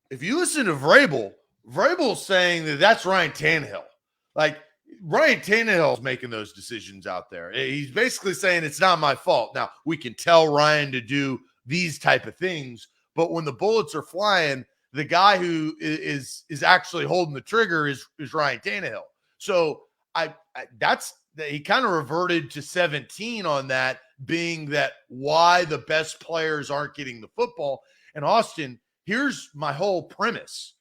if you listen to Vrabel's saying that that's Ryan Tannehill. Like, Ryan Tannehill's making those decisions out there. He's basically saying it's not my fault. Now, we can tell Ryan to do these type of things, but when the bullets are flying, the guy who is actually holding the trigger is Ryan Tannehill. So he kind of reverted to 17 on that, being that why the best players aren't getting the football. And Austin, here's my whole premise.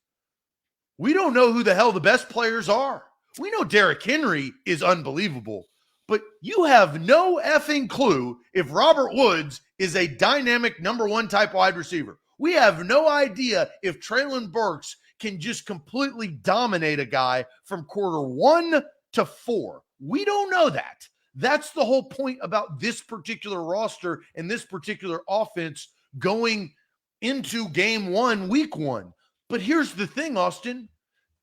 We don't know who the hell the best players are. We know Derrick Henry is unbelievable, but you have no effing clue if Robert Woods is a dynamic number one type wide receiver. We have no idea if Treylon Burks can just completely dominate a guy from quarter 1 to 4. We don't know that. That's the whole point about this particular roster and this particular offense going into game 1, week 1. But here's the thing, Austin.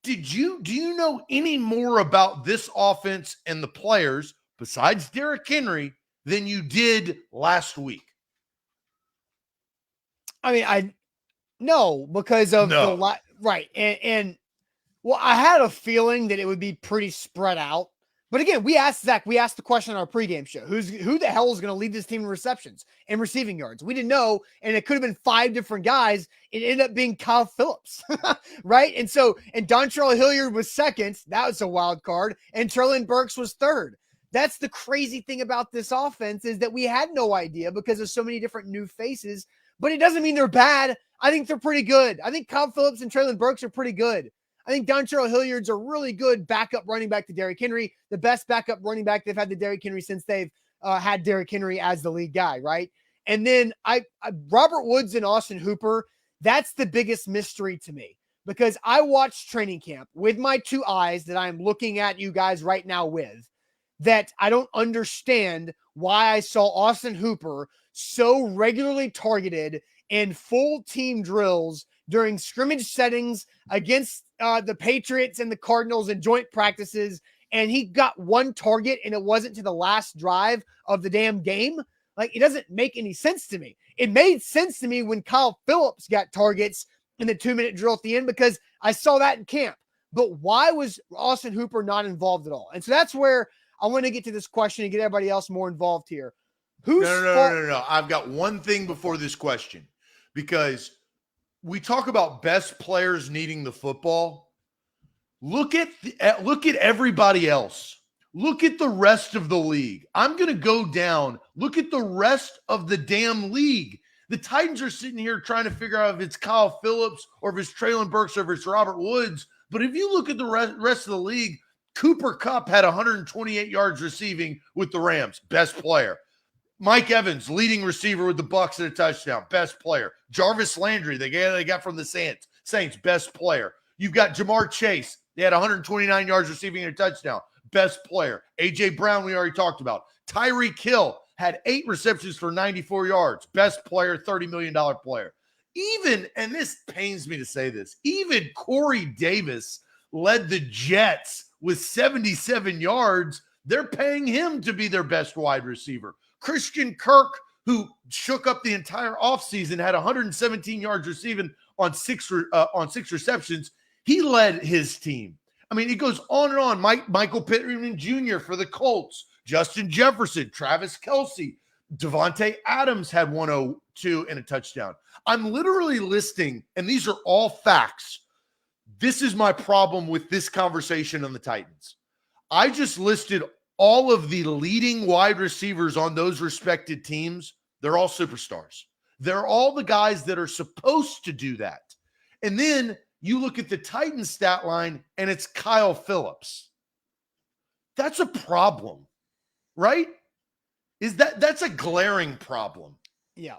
Do you know any more about this offense and the players besides Derrick Henry than you did last week? I mean, no, because of right. And well, I had a feeling that it would be pretty spread out. But again, we asked the question on our pregame show, who the hell is going to lead this team in receptions and receiving yards? We didn't know, and it could have been 5 different guys. It ended up being Kyle Phillips, right? And Dontrell Hilliard was second. That was a wild card. And Treylon Burks was third. That's the crazy thing about this offense, is that we had no idea because of so many different new faces, but it doesn't mean they're bad. I think they're pretty good. I think Kyle Phillips and Treylon Burks are pretty good. I think Dontrell Hilliard's a really good backup running back to Derrick Henry, the best backup running back they've had to Derrick Henry since they've had Derrick Henry as the lead guy, right? And then Robert Woods and Austin Hooper, that's the biggest mystery to me, because I watched training camp with my 2 eyes that I'm looking at you guys right now with, that I don't understand why I saw Austin Hooper so regularly targeted in full team drills during scrimmage settings against the Patriots and the Cardinals and joint practices. And he got 1 target, and it wasn't to the last drive of the damn game. Like, it doesn't make any sense to me. It made sense to me when Kyle Phillips got targets in the 2-minute drill at the end, because I saw that in camp. But why was Austin Hooper not involved at all? And so that's where I want to get to this question and get everybody else more involved here. No. I've got one thing before this question, because we talk about best players needing the football. Look at everybody else. Look at the rest of the league. I'm going to go down. Look at the rest of the damn league. The Titans are sitting here trying to figure out if it's Kyle Phillips or if it's Treylon Burks or if it's Robert Woods. But if you look at the rest of the league, Cooper Kupp had 128 yards receiving with the Rams, best player. Mike Evans, leading receiver with the Bucs at a touchdown, best player. Jarvis Landry, the guy they got from the Saints, best player. You've got Jamar Chase. They had 129 yards receiving and a touchdown, best player. A.J. Brown, we already talked about. Tyreek Hill had 8 receptions for 94 yards, best player, $30 million player. Even, and this pains me to say this, even Corey Davis led the Jets with 77 yards. They're paying him to be their best wide receiver. Christian Kirk, who shook up the entire offseason, had 117 yards receiving on 6 receptions. He led his team. I mean, it goes on and on. Michael Pittman Jr. for the Colts, Justin Jefferson, Travis Kelce, Devontae Adams had 102 and a touchdown. I'm literally listing, and these are all facts. This is my problem with this conversation on the Titans. I just listed all of the leading wide receivers on those respected teams. They're all superstars. They're all the guys that are supposed to do that. And then you look at the Titans stat line, and it's Kyle Phillips. That's a problem, right? That's a glaring problem. Yeah.